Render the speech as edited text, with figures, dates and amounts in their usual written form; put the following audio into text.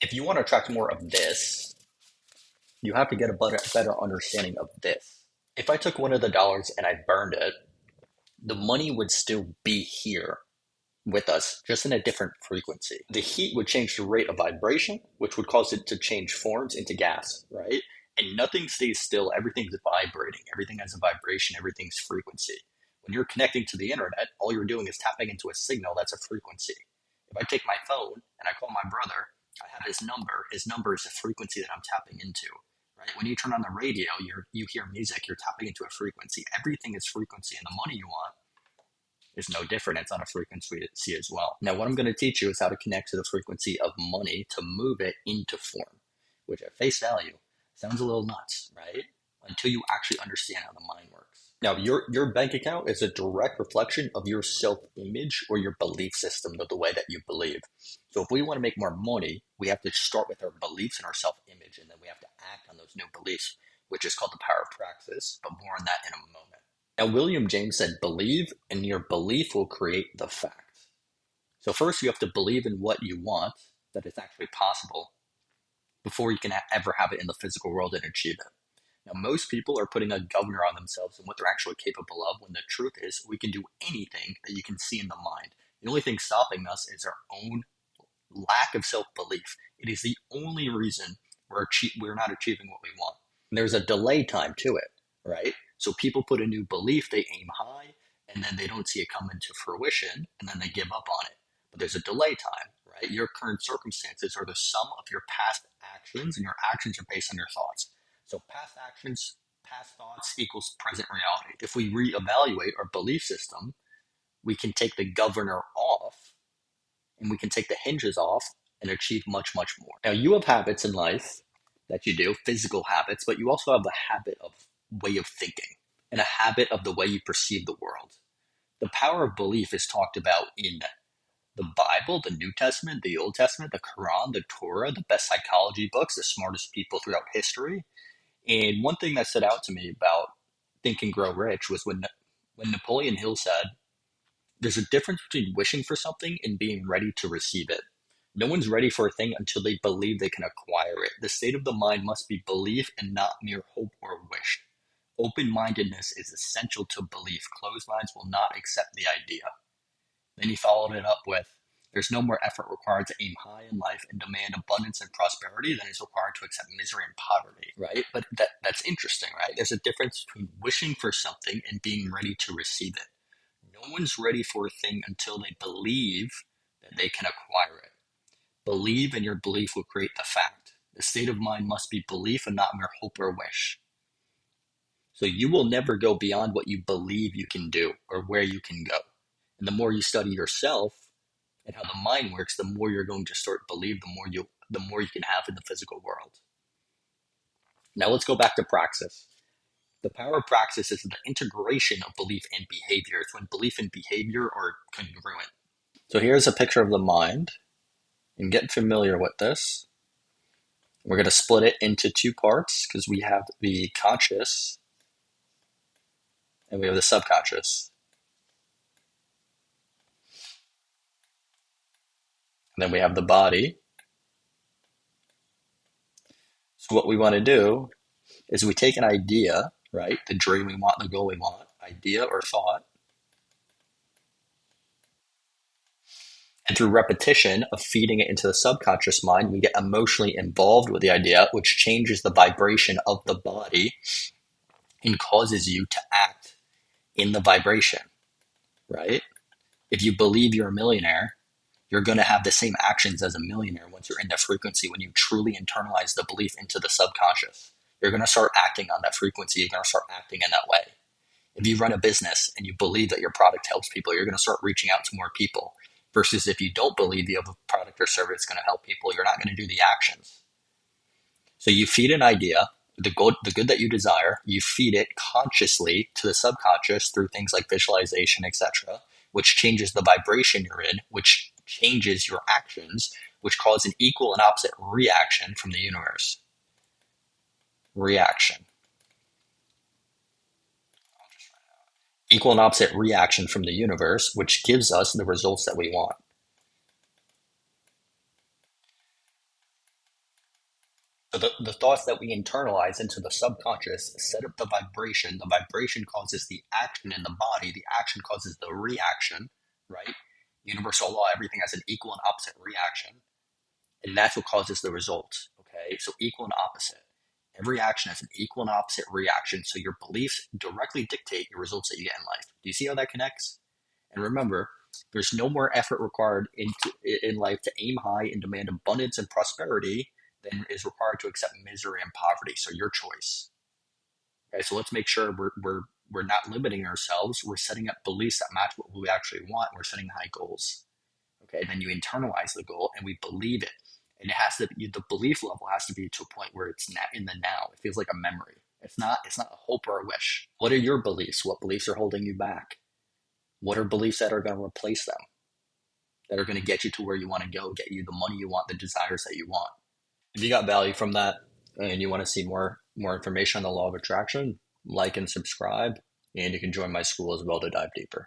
If you want to attract more of this, you have to get a better understanding of this. If I took one of the dollars and I burned it, the money would still be here with us, just in a different frequency. The heat would change the rate of vibration, which would cause it to change forms into gas, right? And nothing stays still. Everything's vibrating. Everything has a vibration. Everything's frequency. When you're connecting to the internet, all you're doing is tapping into a signal that's a frequency. If I take my phone and I call my brother, I have his number. His number is a frequency that I'm tapping into. Right? When you turn on the radio, you hear music. You're tapping into a frequency. Everything is frequency, and the money you want is no different. It's on a frequency as well. Now, what I'm going to teach you is how to connect to the frequency of money to move it into form, which at face value sounds a little nuts, right? Until you actually understand how the mind works. Now, your bank account is a direct reflection of your self-image or your belief system, of the way that you believe. So if we want to make more money, we have to start with our beliefs and our self-image, and then we have to act on those new beliefs, which is called the power of praxis, but more on that in a moment. Now, William James said, believe, and your belief will create the fact. So first you have to believe in what you want, that it's actually possible, before you can ever have it in the physical world and achieve it. Now, most people are putting a governor on themselves and what they're actually capable of, when the truth is we can do anything that you can see in the mind. The only thing stopping us is our own lack of self-belief. It is the only reason we're not achieving what we want. And there's a delay time to it, right? So people put a new belief, they aim high, and then they don't see it come into fruition, and then they give up on it. But there's a delay time, right? Your current circumstances are the sum of your past actions, and your actions are based on your thoughts. So past actions, past thoughts equals present reality. If we reevaluate our belief system, we can take the governor off, and we can take the hinges off and achieve much, much more. Now, you have habits in life that you do, physical habits, but you also have the habit of way of thinking and a habit of the way you perceive the world. The power of belief is talked about in the Bible, the New Testament, the Old Testament, the Quran, the Torah, the best psychology books, the smartest people throughout history. And one thing that stood out to me about Think and Grow Rich was when Napoleon Hill said, there's a difference between wishing for something and being ready to receive it. No one's ready for a thing until they believe they can acquire it. The state of the mind must be belief and not mere hope or wish. Open-mindedness is essential to belief. Closed minds will not accept the idea. Then he followed it up with, there's no more effort required to aim high in life and demand abundance and prosperity than is required to accept misery and poverty, right? But that's interesting, right? There's a difference between wishing for something and being ready to receive it. No one's ready for a thing until they believe that they can acquire it. Believe, and your belief will create the fact. The state of mind must be belief and not mere hope or wish. So you will never go beyond what you believe you can do or where you can go. And the more you study yourself and how the mind works, the more you're going to start to believe, the more you can have in the physical world. Now let's go back to praxis. The power of praxis is the integration of belief and behavior. It's when belief and behavior are congruent. So here's a picture of the mind, and get familiar with this. We're going to split it into two parts because we have the conscious and we have the subconscious. And then we have the body. So what we want to do is we take an idea, right? The dream we want, the goal we want, idea or thought. And through repetition of feeding it into the subconscious mind, we get emotionally involved with the idea, which changes the vibration of the body and causes you to act in the vibration, right? If you believe you're a millionaire, you're going to have the same actions as a millionaire once you're in the frequency, when you truly internalize the belief into the subconscious. You're going to start acting on that frequency. You're going to start acting in that way. If you run a business and you believe that your product helps people, you're going to start reaching out to more people. Versus if you don't believe you have a product or service that's going to help people, you're not going to do the actions. So you feed an idea, the good that you desire, you feed it consciously to the subconscious through things like visualization, etc., which changes the vibration you're in, which changes your actions, which cause an equal and opposite reaction from the universe. Reaction. Equal and opposite reaction from the universe, which gives us the results that we want. So the thoughts that we internalize into the subconscious set up the vibration. The vibration causes the action in the body. The action causes the reaction, right? Universal law, everything has an equal and opposite reaction. And that's what causes the result. Okay, so equal and opposite. Every action has an equal and opposite reaction. So your beliefs directly dictate your results that you get in life. Do you see how that connects? And remember, there's no more effort required in life to aim high and demand abundance and prosperity than is required to accept misery and poverty. So your choice. Okay, so let's make sure we're not limiting ourselves. We're setting up beliefs that match what we actually want. We're setting high goals. Okay, then you internalize the goal and we believe it. And it has to the belief level has to be to a point where it's not in the now. It feels like a memory. It's not a hope or a wish. What are your beliefs? What beliefs are holding you back? What are beliefs that are going to replace them? That are going to get you to where you want to go, get you the money you want, the desires that you want. If you got value from that and you want to see more information on the law of attraction, like and subscribe, and you can join my school as well to dive deeper.